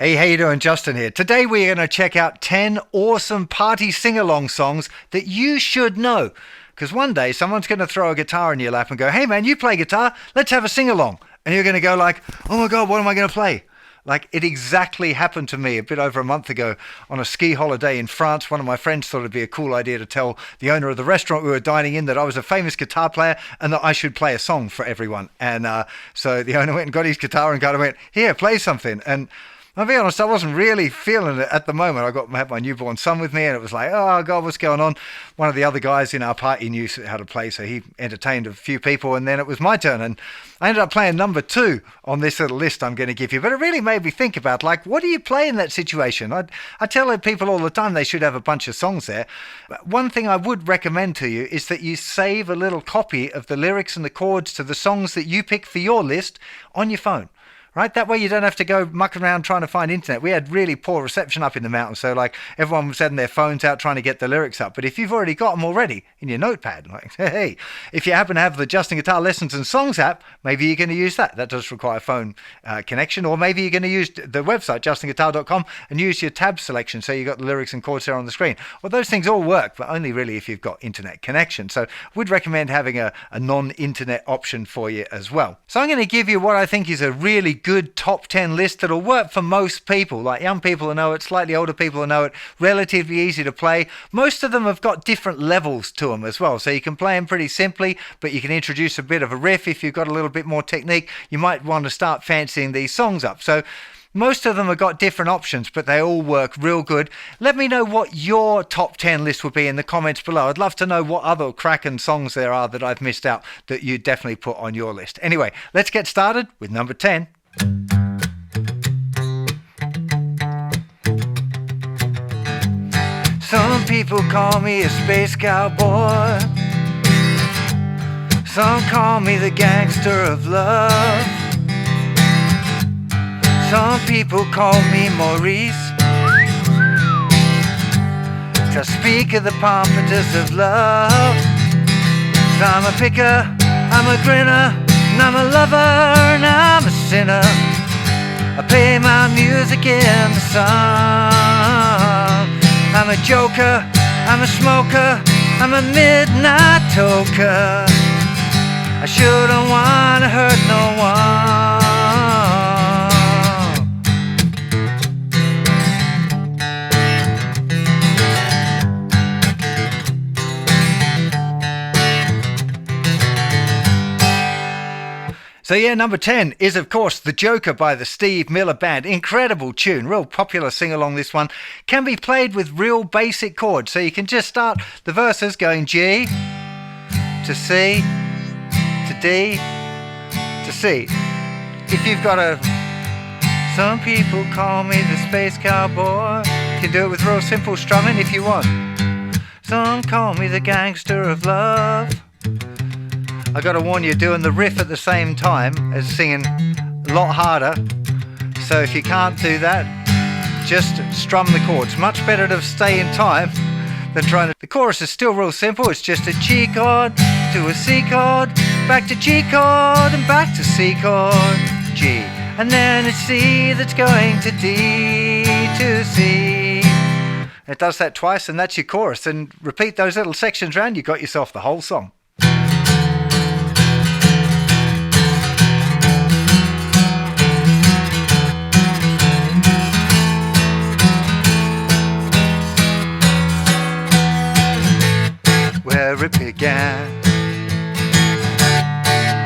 Hey, how you doing? Justin here. Today we're going to check out 10 awesome party sing-along songs that you should know. Because one day someone's going to throw a guitar in your lap and go, hey man, you play guitar, let's have a sing-along. And you're going to go like, oh my God, what am I going to play? Like it exactly happened to me a bit over a month ago on a ski holiday in France. One of my friends thought it'd be a cool idea to tell the owner of the restaurant we were dining in that I was a famous guitar player and that I should play a song for everyone. And so the owner went and got his guitar and kind of went, here, play something. And I'll be honest, I wasn't really feeling it at the moment. I had my newborn son with me and it was like, oh God, what's going on? One of the other guys in our party knew how to play, so he entertained a few people and then it was my turn. And I ended up playing number 2 on this little list I'm going to give you. But it really made me think about, like, what do you play in that situation? I tell people all the time they should have a bunch of songs there. One thing I would recommend to you is that you save a little copy of the lyrics and the chords to the songs that you pick for your list on your phone. Right? That way you don't have to go mucking around trying to find internet. We had really poor reception up in the mountains, so like everyone was having their phones out trying to get the lyrics up. But if you've already got them already in your notepad, like, hey, if you happen to have the Justin Guitar Lessons and Songs app, maybe you're going to use that. That does require a phone connection. Or maybe you're going to use the website, justinguitar.com, and use your tab selection so you've got the lyrics and chords there on the screen. Well, those things all work, but only really if you've got internet connection. So we'd recommend having a non-internet option for you as well. So I'm going to give you what I think is a really good top 10 list that'll work for most people, like young people who know it, slightly older people who know it, relatively easy to play. Most of them have got different levels to them as well, so you can play them pretty simply, but you can introduce a bit of a riff. If you've got a little bit more technique, you might want to start fancying these songs up. So most of them have got different options, but they all work real good. Let me know what your top 10 list would be in the comments below. I'd love to know what other cracking songs there are that I've missed out that you definitely put on your list. Anyway, let's get started with number 10. Some people call me a space cowboy. Some call me the gangster of love. Some people call me Maurice, to speak of the pompatus of love. So I'm a picker, I'm a grinner, and I'm a lover, and I'm a sinner. I play my music in the sun. I'm a joker, I'm a smoker, I'm a midnight toker. I shouldn't want to hurt no one. So yeah, number 10 is, of course, The Joker by the Steve Miller Band. Incredible tune, real popular sing-along this one. Can be played with real basic chords. So you can just start the verses going G to C to D to C. If you've got some people call me the space cowboy. You can do it with real simple strumming if you want. Some call me the gangster of love. I got to warn you, doing the riff at the same time as singing a lot harder. So if you can't do that, just strum the chords. Much better to stay in time than trying to... The chorus is still real simple. It's just a G chord to a C chord, back to G chord and back to C chord, G. And then it's C that's going to D to C. It does that twice and that's your chorus. And repeat those little sections round, you got yourself the whole song. Where it began,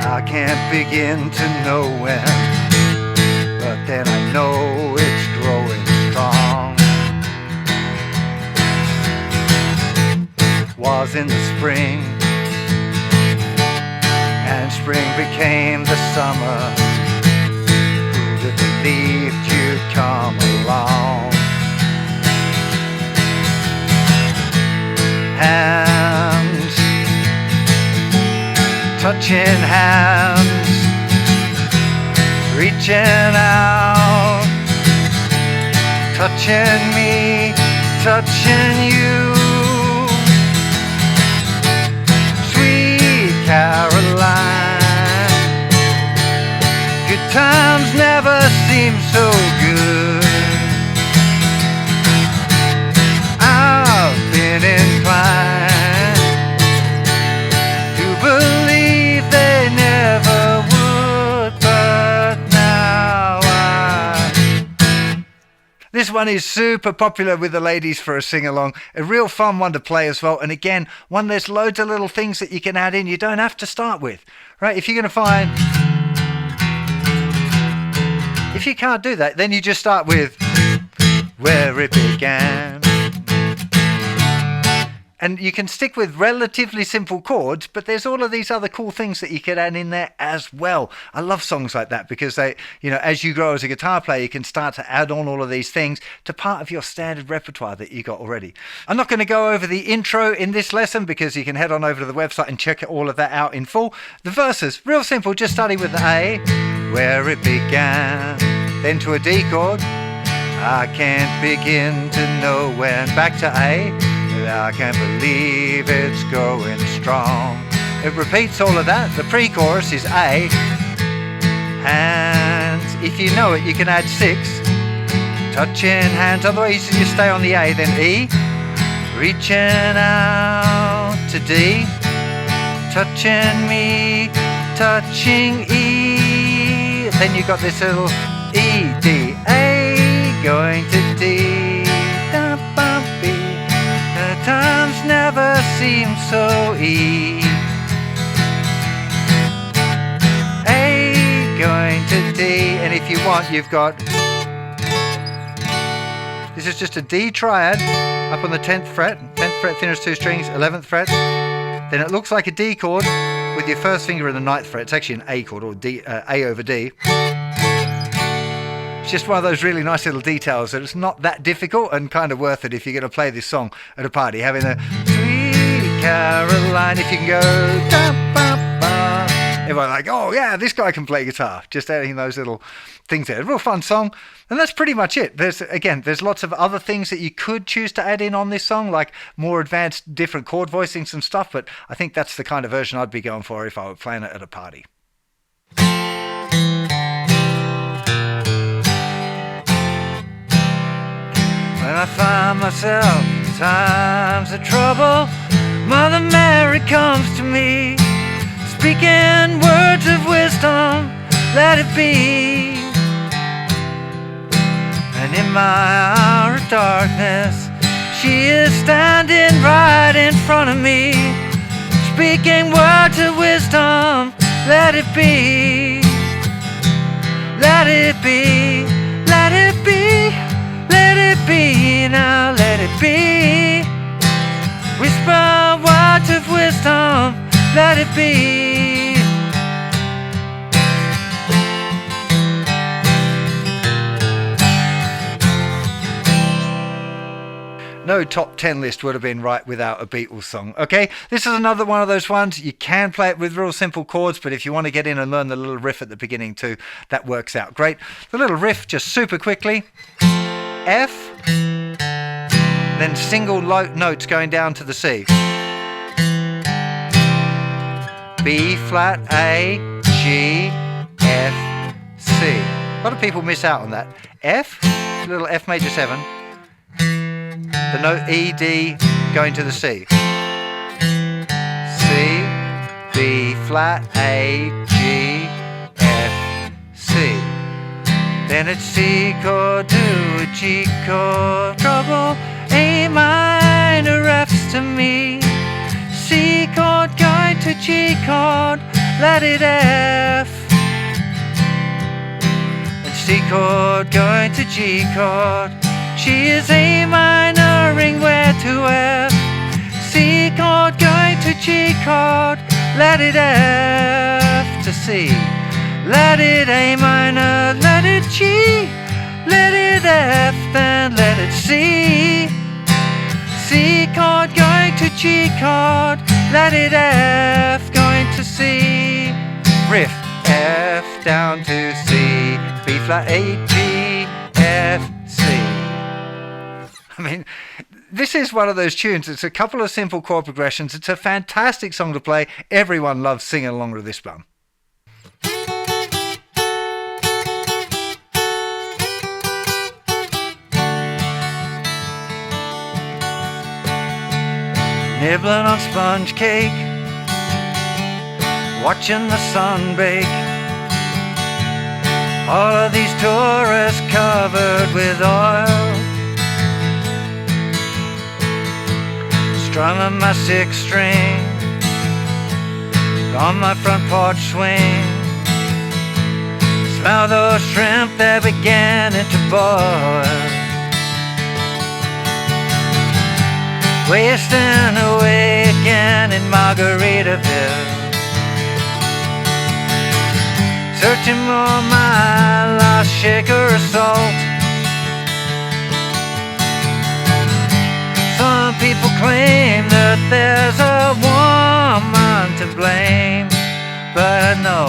I can't begin to know when, but then I know it's growing strong. Was in the spring, and spring became the summer. Who'd have believed you'd come along? Hands, touching hands, reaching out, touching me, touching you. Sweet Caroline, good times never seem so good. This one is super popular with the ladies for a sing-along. A real fun one to play as well. And again, one there's loads of little things that you can add in. You don't have to start with, right? If you're going to find... If you can't do that, then you just start with Where It Began. And you can stick with relatively simple chords, but there's all of these other cool things that you could add in there as well. I love songs like that because they, as you grow as a guitar player, you can start to add on all of these things to part of your standard repertoire that you got already. I'm not going to go over the intro in this lesson because you can head on over to the website and check all of that out in full. The verses, real simple, just starting with the A, where it began, then to a D chord. I can't begin to know when, back to A. I can't believe it's going strong. It repeats all of that. The pre-chorus is A. And if you know it, you can add 6. Touching hands, otherwise you stay on the A, then E. Reaching out to D. Touching me, touching E. Then you got this little E, D, A, going to D. Times never seem so easy. A going to D, and if you want, you've got. This is just a D triad up on the 10th fret, 10th fret thinnest 2 strings, 11th fret. Then it looks like a D chord with your first finger in the 9th fret. It's actually an A chord, or D, A over D. It's just one of those really nice little details that it's not that difficult and kind of worth it if you're going to play this song at a party. Having a Sweet Caroline, if you can go da, ba, ba. Everyone's like, oh yeah, this guy can play guitar. Just adding those little things there. A real fun song. And that's pretty much it. There's lots of other things that you could choose to add in on this song, like more advanced different chord voicings and stuff, but I think that's the kind of version I'd be going for if I were playing it at a party. When I find myself in times of trouble, Mother Mary comes to me, speaking words of wisdom, let it be. And in my hour of darkness, she is standing right in front of me, speaking words of wisdom, let it be. Let it be, let it be. Let it be, now let it be. Whisper words of wisdom, let it be. No top 10 list would have been right without a Beatles song. Okay, this is another one of those ones. You can play it with real simple chords, but if you want to get in and learn the little riff at the beginning too, that works out great. The little riff, just super quickly. F, then single notes going down to the C. B flat, A, G, F, C. A lot of people miss out on that. F, little F major 7. The note E, D going to the C. C, B flat, A, G, F, C. Then it's C chord to a G chord, trouble, A minor, F's to me. C chord going to G chord, let it F. And C chord going to G chord, she is A minor, ring where to F. C chord going to G chord, let it F to C. Let it A minor, let it G, let it F, then let it C. C chord going to G chord, let it F going to C. Riff, F down to C, B flat, A, G, F, C. I mean, this is one of those tunes. It's a couple of simple chord progressions. It's a fantastic song to play. Everyone loves singing along with this one. Nibbling on sponge cake, watching the sun bake. All of these tourists covered with oil. strumming my sixth string on my front porch swing. Smell those shrimp, they're beginning to boil. Wasting away again in Margaritaville, searching for my lost shaker of salt. Some people claim that there's a woman to blame, but I know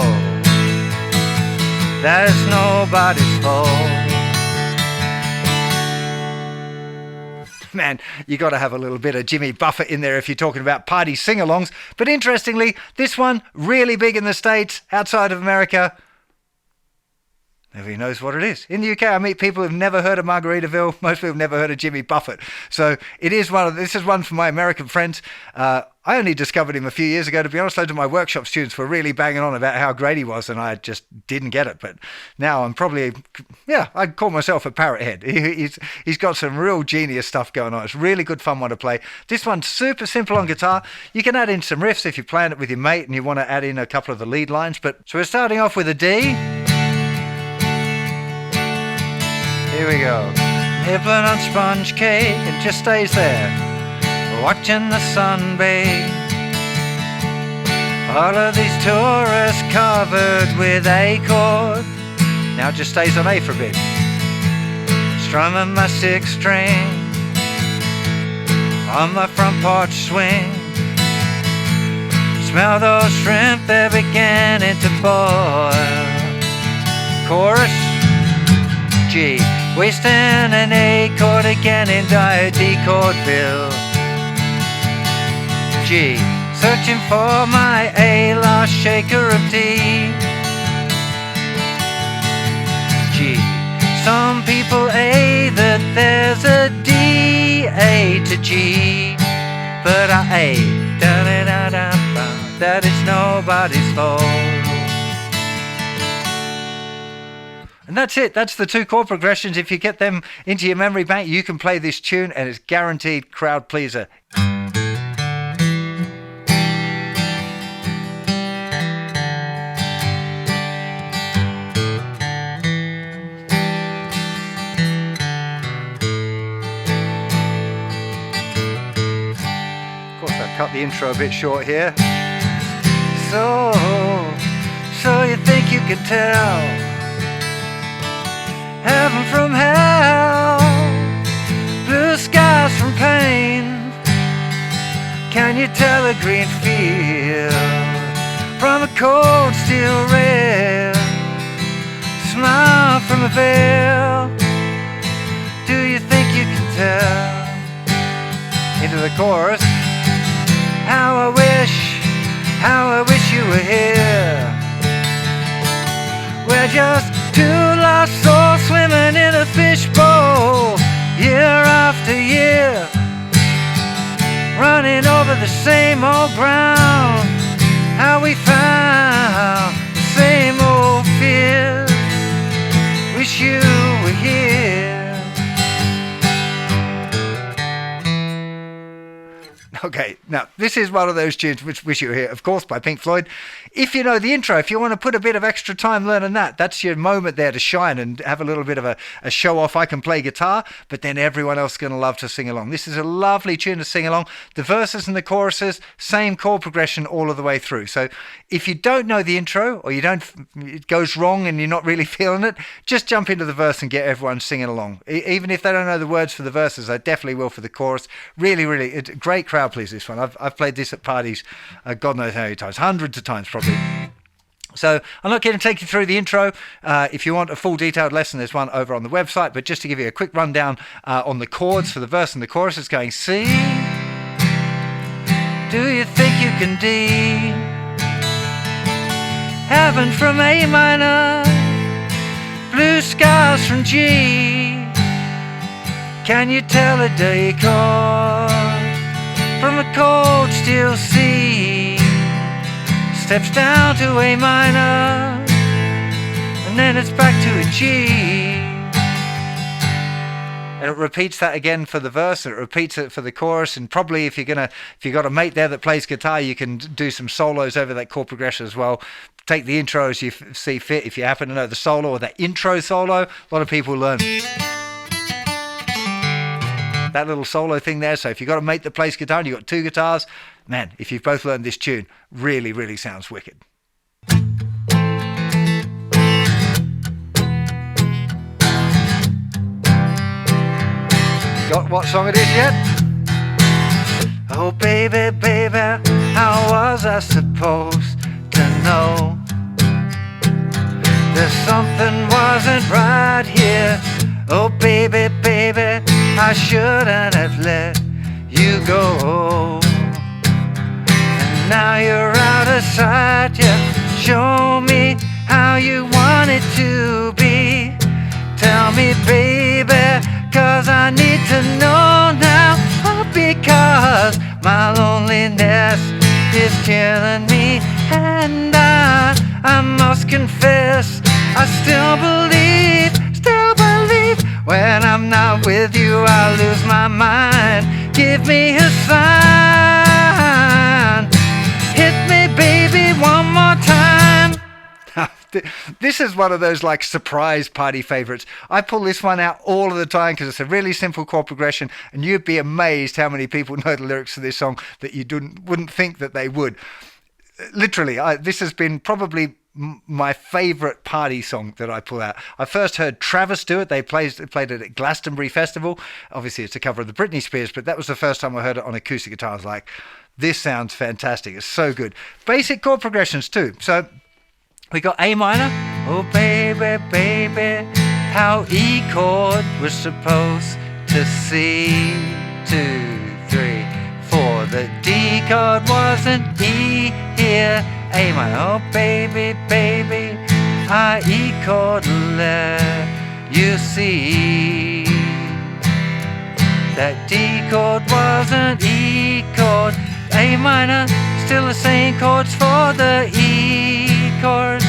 that it's nobody's fault. Man, you got to have a little bit of Jimmy Buffett in there if you're talking about party sing-alongs. But interestingly, this one, really big in the States, outside of America. Nobody knows what it is. In the UK, I meet people who've never heard of Margaritaville. Most people have never heard of Jimmy Buffett. So it is this is one for my American friends. I only discovered him a few years ago. To be honest, loads of my workshop students were really banging on about how great he was, and I just didn't get it. But now I'm probably, I'd call myself a parrot head. He's got some real genius stuff going on. It's really good fun one to play. This one's super simple on guitar. You can add in some riffs if you're playing it with your mate and you want to add in a couple of the lead lines. So we're starting off with a D. Here we go. Nibbling on sponge cake, it just stays there, watching the sun bathe. All of these tourists covered with A chord. Now it just stays on A for a bit. Strumming my sixth string on my front porch swing. Smell those shrimp, they're beginning to boil. Chorus, G. Wasting an A chord again in dire D chord bill. G. Searching for my A lost shaker of D. G. Some people A that there's a D, A to G, but I A, da da da da da, that is nobody's fault. And that's it. That's the two chord progressions. If you get them into your memory bank, you can play this tune and it's guaranteed crowd pleaser. Of course, I cut the intro a bit short here. So you think you can tell heaven from hell, blue skies from pain. Can you tell a green field from a cold steel rail? Smile from a veil. Do you think you can tell? Into the chorus. How I wish you were here. We're just two lost souls swimming in a fishbowl, year after year, running over the same old ground. How we found the same old fears. Wish you were here. Okay, now this is one of those tunes which Wish You Were Here, of course, by Pink Floyd. If you know the intro, if you want to put a bit of extra time learning that's your moment there to shine and have a little bit of a show off. I can play guitar, but then everyone else is going to love to sing along. This is a lovely tune to sing along. The verses and the choruses, same chord progression all of the way through. So if you don't know the intro or it goes wrong and you're not really feeling it, just jump into the verse and get everyone singing along. Even if they don't know the words for the verses, I definitely will for the chorus. Really, really, it's a great crowd pleaser, this one. I've played this at parties, God knows how many times, hundreds of times probably. So I'm not going to take you through the intro. If you want a full detailed lesson, there's one over on the website. But just to give you a quick rundown on the chords for the verse and the chorus, it's going C. Do you think you can D? Heaven from A minor, blue skies from G. Can you tell a D chord from a cold steel C? Steps down to A minor, and then it's back to a G. And it repeats that again for the verse, and it repeats it for the chorus. And probably if you've got a mate there that plays guitar, you can do some solos over that chord progression as well. Take the intro as you see fit. If you happen to know the solo or that intro solo, a lot of people learn that little solo thing there. So if you've got a mate that plays guitar and you've got two guitars, man, if you've both learned this tune, really, really sounds wicked. Got what song it is yet? Oh baby, baby, how was I supposed to know that something wasn't right here? Oh baby, baby, I shouldn't have let you go. And now you're out of sight, yeah. Show me how you want it to be. Tell me, baby, 'cause I need to know now. Oh, because my loneliness is killing me. And I must confess, I still believe when I'm not with you, I lose my mind. Give me a sign. Hit me, baby, one more time. This is one of those like surprise party favorites. I pull this one out all of the time because it's a really simple chord progression, and you'd be amazed how many people know the lyrics to this song that you wouldn't think that they would. Literally, this has been probably my favorite party song that I pull out. I first heard Travis do it. They played it at Glastonbury Festival. Obviously, it's a cover of the Britney Spears, but that was the first time I heard it on acoustic guitar. I was like, this sounds fantastic. It's so good. Basic chord progressions too. So we got A minor. Oh baby, baby, how E chord was supposed to C. 2, 3, 4. The D chord wasn't E here. A minor. Oh baby, baby, I E chord let you see. That D chord wasn't E chord. A minor, still the same chords for the E chord.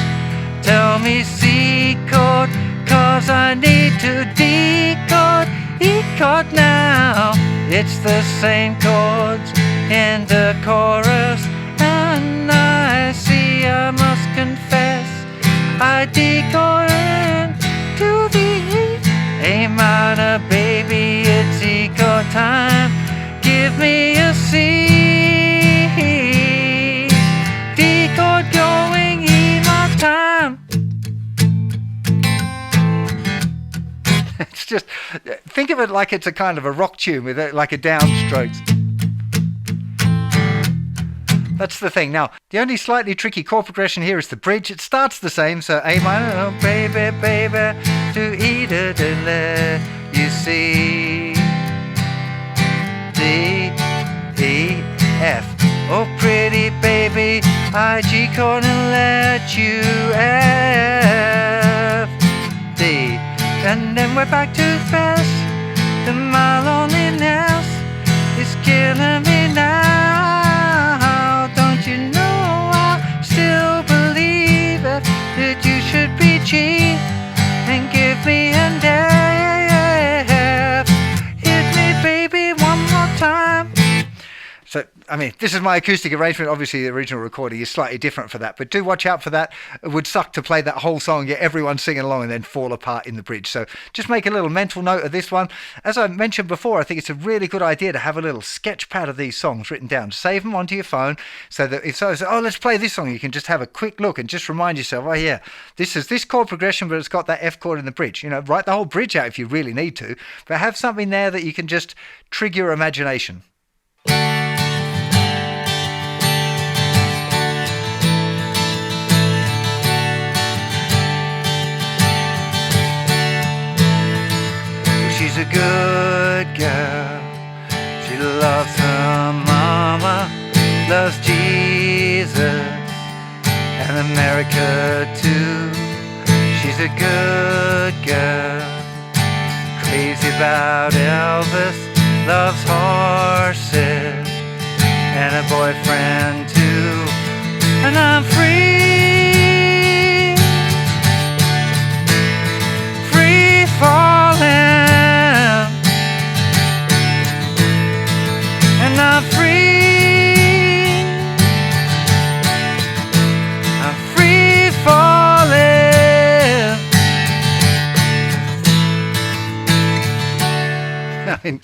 Tell me C chord, 'cause I need to D chord, E chord now. It's the same chords in the chorus. And I see, I must confess, I D chord to the E. A minor, baby, it's E chord time. Give me a C. D chord going E my time. It's just, think of it like it's a kind of a rock tune with like a downstrokes. That's the thing. Now, the only slightly tricky chord progression here is the bridge. It starts the same, so A minor, oh baby, baby, to E to let you see. D, E, F. Oh pretty baby, I G chord and let you F. D. And then we're back to F. And my loneliness is killing me now. Don't you know I still believe it, that you should be G and give me an F. Hit me baby one more time. So, I mean, this is my acoustic arrangement. Obviously, the original recording is slightly different for that, but do watch out for that. It would suck to play that whole song, get everyone singing along, and then fall apart in the bridge. So just make a little mental note of this one. As I mentioned before, I think it's a really good idea to have a little sketch pad of these songs written down. Save them onto your phone so that if so, oh, let's play this song, you can just have a quick look and just remind yourself, oh yeah, this is this chord progression, but it's got that F chord in the bridge. You know, write the whole bridge out if you really need to, but have something there that you can just trigger your imagination. She's a good girl. She loves her mama, loves Jesus and America too. She's a good girl, crazy about Elvis, loves horses and a boyfriend too. And I'm free falling. I mean,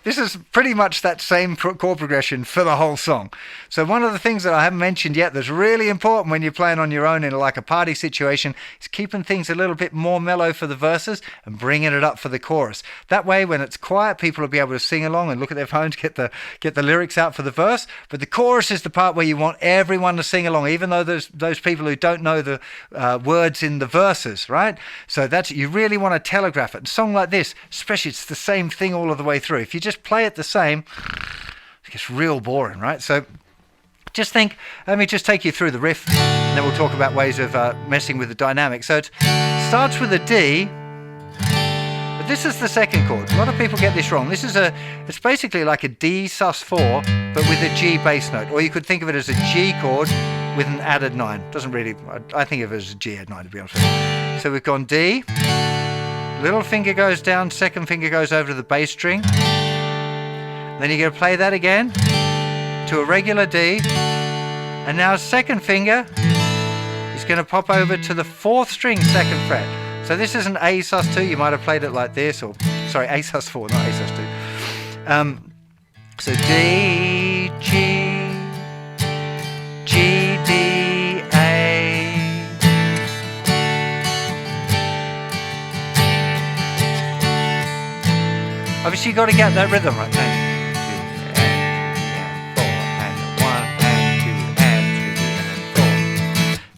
this is pretty much that same chord progression for the whole song. So one of the things that I haven't mentioned yet that's really important when you're playing on your own in like a party situation is keeping things a little bit more mellow for the verses and bringing it up for the chorus. That way, when it's quiet, people will be able to sing along and look at their phones, get the lyrics out for the verse. But the chorus is the part where you want everyone to sing along, even though there's those people who don't know the words in the verses, right? So you really want to telegraph it. A song like this, especially, it's the same thing all of the way through. If you just play it the same, it gets real boring, right? So just think, let me just take you through the riff, and then we'll talk about ways of messing with the dynamic. So it starts with a D, but this is the second chord. A lot of people get this wrong. It's basically like a D sus4, but with a G bass note. Or you could think of it as a G chord with an added 9. Doesn't really, I think of it as a G added 9, to be honest with you. So we've gone D, little finger goes down, second finger goes over to the bass string. Then you're going to play that again to a regular D, and now second finger is going to pop over to the 4th string, 2nd fret. So this is an A sus2. You might have played it like this, or sorry, A sus4, not A sus2. So D, G, G, D, A. Obviously, you've got to get that rhythm right there.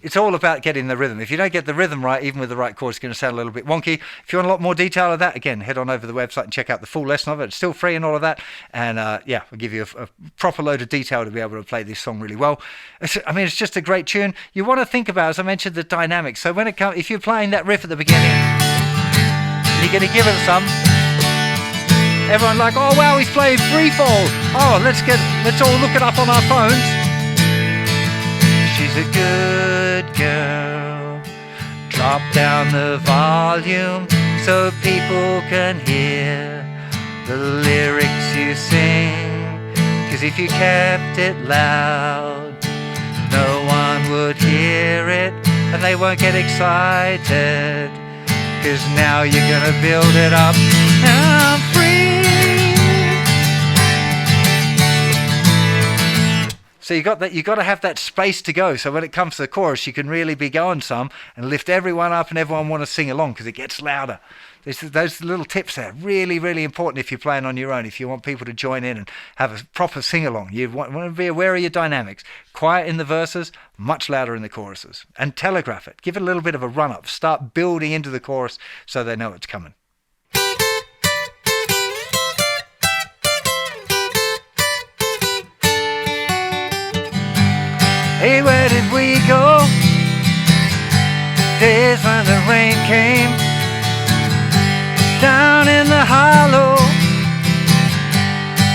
It's all about getting the rhythm. If you don't get the rhythm right, even with the right chord, it's going to sound a little bit wonky. If you want a lot more detail of that, again, head on over to the website and check out the full lesson of it. It's still free and all of that. And yeah, we'll give you a proper load of detail to be able to play this song really well. It's just a great tune. You want to think about, as I mentioned, the dynamics. So when it comes, if you're playing that riff at the beginning, you're going to give it some. Everyone's like, oh wow, he's playing free fall. Oh, let's all look it up on our phones. She's a good girl. Drop down the volume so people can hear the lyrics you sing. 'Cause if you kept it loud, no one would hear it and they won't get excited. 'Cause now you're gonna build it up. I'm free. So you got to have that space to go. So when it comes to the chorus, you can really be going some and lift everyone up and everyone want to sing along because it gets louder. Those little tips there are really, really important if you're playing on your own. If you want people to join in and have a proper sing along, you want to be aware of your dynamics. Quiet in the verses, much louder in the choruses, and telegraph it. Give it a little bit of a run up. Start building into the chorus so they know it's coming. Hey, where did we go? Days when the rain came down in the hollow,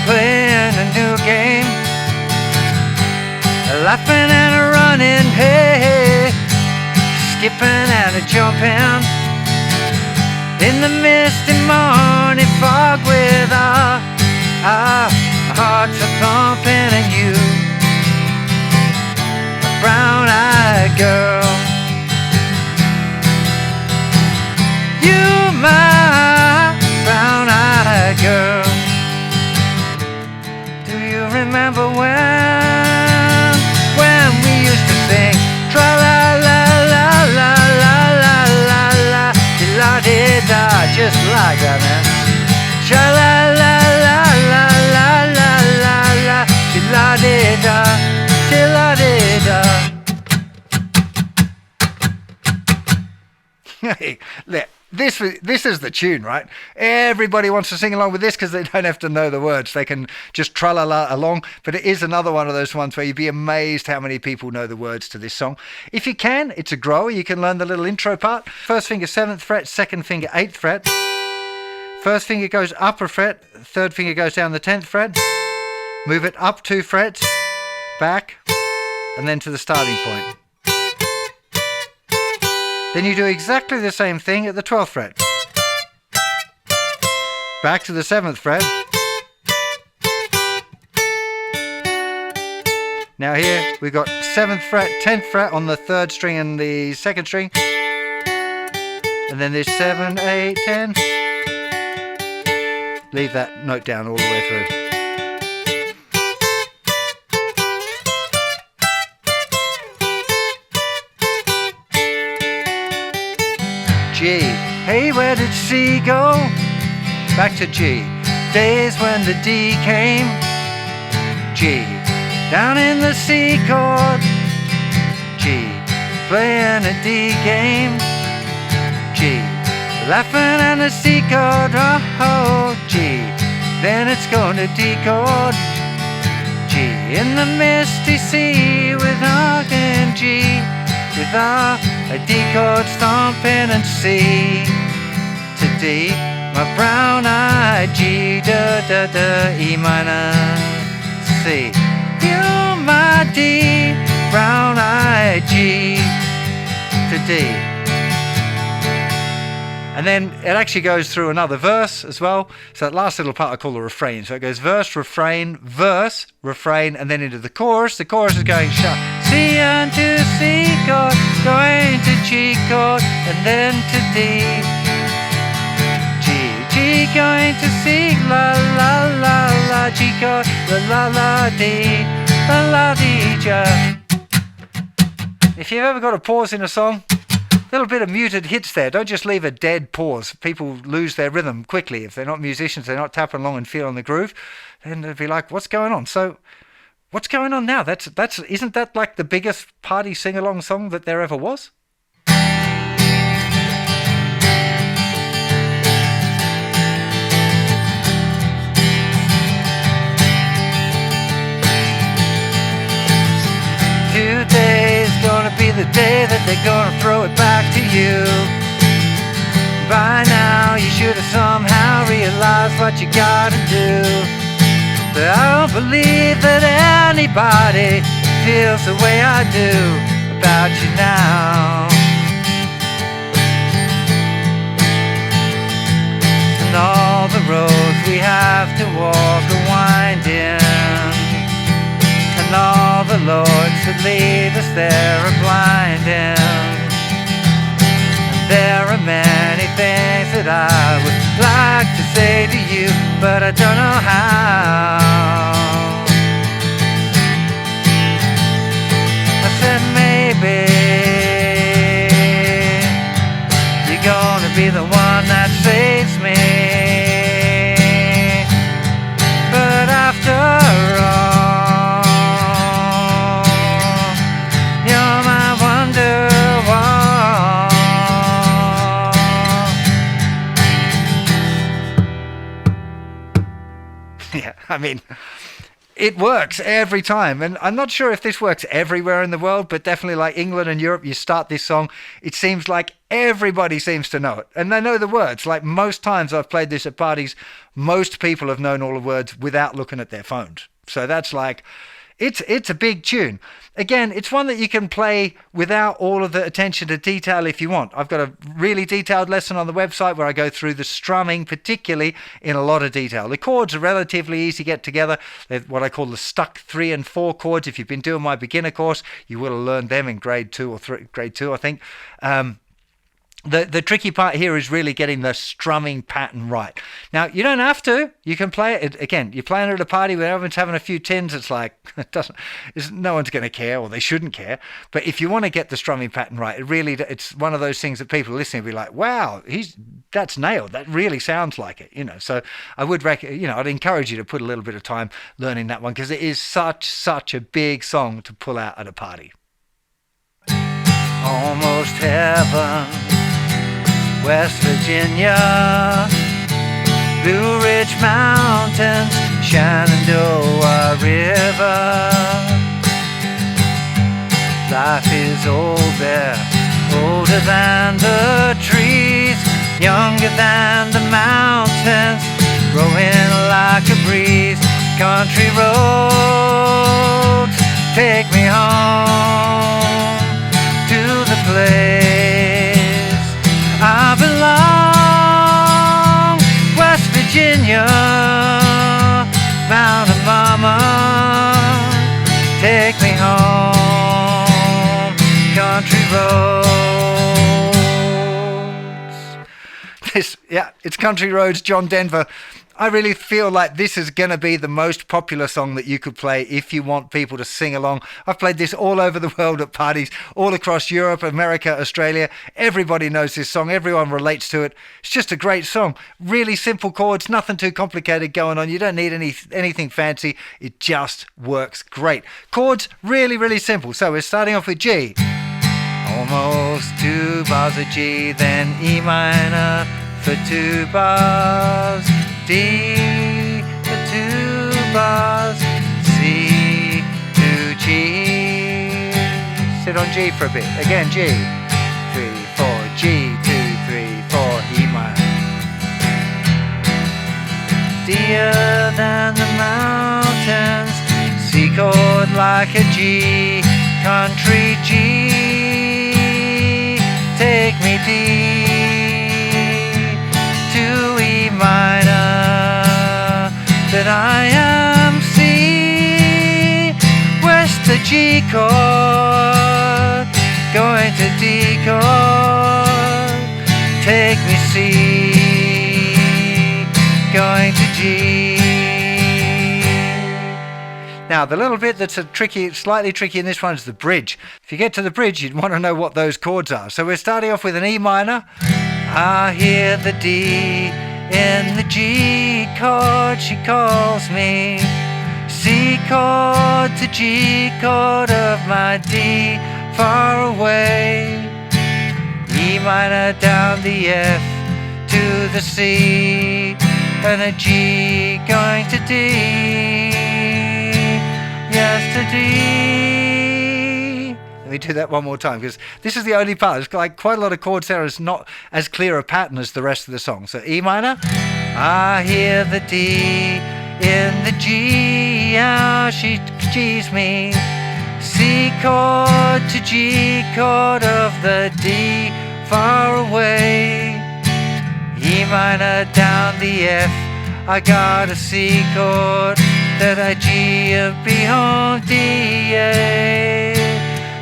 playing a new game, laughing and a running, hey, skipping and a jumping in the misty morning fog with our hearts a thumping, and you, brown-eyed girl, you my brown-eyed girl. Do you remember when we used to sing tra-la-la-la-la-la-la-la-la, la-di-da, just like that, man. Tra-la-la-la-la-la-la-la, la-di-da. Hey, this is the tune, right? Everybody wants to sing along with this because they don't have to know the words. They can just tra-la-la along. But it is another one of those ones where you'd be amazed how many people know the words to this song. If you can, it's a grower. You can learn the little intro part. First finger 7th fret, second finger 8th fret. First finger goes upper fret, third finger goes down the 10th fret. Move it up 2 frets. Back, and then to the starting point. Then you do exactly the same thing at the 12th fret. Back to the 7th fret. Now here we've got 7th fret, 10th fret on the 3rd string and the 2nd string. And then there's 7, 8, 10. leave that note down all the way through. G. Hey, where did C go? Back to G. Days when the D came. G. Down in the C chord. G. Playing a D game. G. Laughing at the C chord. Oh, G. Then it's going to D chord. G. In the misty sea with R and G. With R, a D chord stomping and C to D, my brown-eyed G, da da da, E minor, C. You my D, brown-eyed G to D. And then it actually goes through another verse as well. So that last little part I call the refrain. So it goes verse, refrain, and then into the chorus. The chorus is going C unto C chord, going to G chord, and then to D. G going to C, la la la la, G chord, la la la D, la la D, ja. If you've ever got a pause in a song, little bit of muted hits there. Don't just leave a dead pause. People lose their rhythm quickly. If they're not musicians, they're not tapping along and feeling the groove, then they'll be like, what's going on? So what's going on now? Isn't that like the biggest party sing-along song that there ever was? Today's gonna be the day that they're gonna throw it back to you. By now you should have somehow realized what you gotta do. But I don't believe that anybody feels the way I do about you now. And all the roads we have to walk are winding, and all the lords that lead us there are blinding. And there are many things that I would like to say to you, but I don't know how. I said maybe you're gonna be the one that saves me, but after all, I mean, it works every time. And I'm not sure if this works everywhere in the world, but definitely like England and Europe, you start this song, it seems like everybody seems to know it. And they know the words. Like most times I've played this at parties, most people have known all the words without looking at their phones. So that's like, it's a big tune. Again, it's one that you can play without all of the attention to detail if you want. I've got a really detailed lesson on the website where I go through the strumming, particularly in a lot of detail. The chords are relatively easy to get together. They're what I call the stuck 3 and 4 chords. If you've been doing my beginner course, you will have learned them in grade 2, I think. The tricky part here is really getting the strumming pattern right. Now, you don't have to. You can play it. Again, you're playing at a party where everyone's having a few tins. It's like, no one's going to care, or they shouldn't care. But if you want to get the strumming pattern right, it's one of those things that people listening will be like, wow, that's nailed. That really sounds like it, So I would I'd encourage you to put a little bit of time learning that one, because it is such a big song to pull out at a party. Almost heaven, West Virginia, Blue Ridge Mountains, Shenandoah River. Life is old there, older than the trees, younger than the mountains, growing like a breeze. Country roads take me home to the place I belong. West Virginia, Mountain Mama, take me home. Country roads. It's Country Roads, John Denver. I really feel like this is going to be the most popular song that you could play if you want people to sing along. I've played this all over the world at parties, all across Europe, America, Australia. Everybody knows this song. Everyone relates to it. It's just a great song. Really simple chords, nothing too complicated going on. You don't need anything fancy. It just works great. Chords, really, really simple. So we're starting off with G. Almost 2 bars of G, then E minor for 2 bars. D for 2 bars, C to G. Sit on G for a bit. Again, G. 3, 4, G, 2, 3, 4, E minor. Dear than the mountains, C chord like a G, country G. Take me D to E minor. That I am C, west the G chord, going to D chord, take me C, going to G. Now the little bit that's slightly tricky in this one is the bridge. If you get to the bridge, you'd want to know what those chords are. So we're starting off with an E minor. I hear the D in the G chord, she calls me. C chord to G chord of my D, far away. E minor down the F to the C, and a G going to D. Yes, to D. Let me do that one more time, because this is the only part. It's like quite a lot of chords there. It's not as clear a pattern as the rest of the song. So E minor. I hear the D in the G. How she G's me. C chord to G chord of the D, far away. E minor down the F. I got a C chord that I G of B on D. A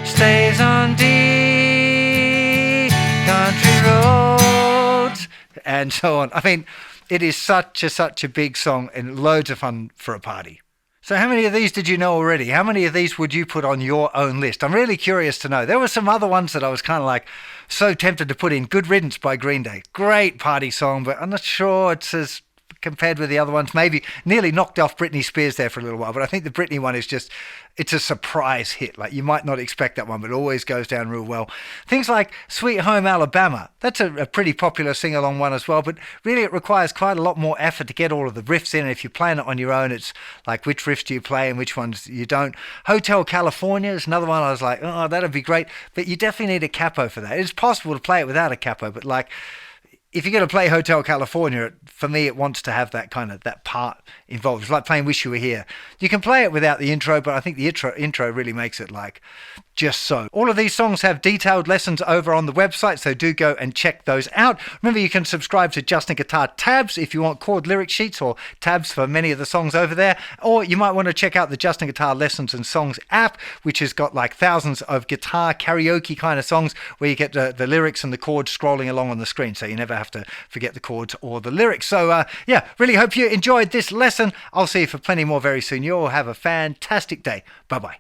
stays on D, country roads, and so on. I mean, it is such a big song and loads of fun for a party. So how many of these did you know already? How many of these would you put on your own list? I'm really curious to know. There were some other ones that I was kind of like so tempted to put in. Good Riddance by Green Day. Great party song, but I'm not sure it's as compared with the other ones. Maybe nearly knocked off Britney Spears there for a little while, but I think the Britney one is just, it's a surprise hit. Like, you might not expect that one, but it always goes down real well. Things like Sweet Home Alabama, that's a pretty popular sing-along one as well, but really it requires quite a lot more effort to get all of the riffs in. And if you're playing it on your own, it's like, which riffs do you play and which ones you don't? Hotel California is another one I was like, oh, that'd be great, but you definitely need a capo for that. It's possible to play it without a capo, but like, if you're going to play Hotel California, for me, it wants to have that kind of, that part involved. It's like playing Wish You Were Here. You can play it without the intro, but I think the intro really makes it like just so. All of these songs have detailed lessons over on the website, so do go and check those out. Remember, you can subscribe to Justin Guitar tabs if you want chord lyric sheets or tabs for many of the songs over there. Or you might want to check out the Justin Guitar Lessons and Songs app, which has got like thousands of guitar karaoke kind of songs where you get the lyrics and the chords scrolling along on the screen, so you never have to forget the chords or the lyrics. So yeah, really hope you enjoyed this lesson. I'll see you for plenty more very soon. You all have a fantastic day. Bye-bye.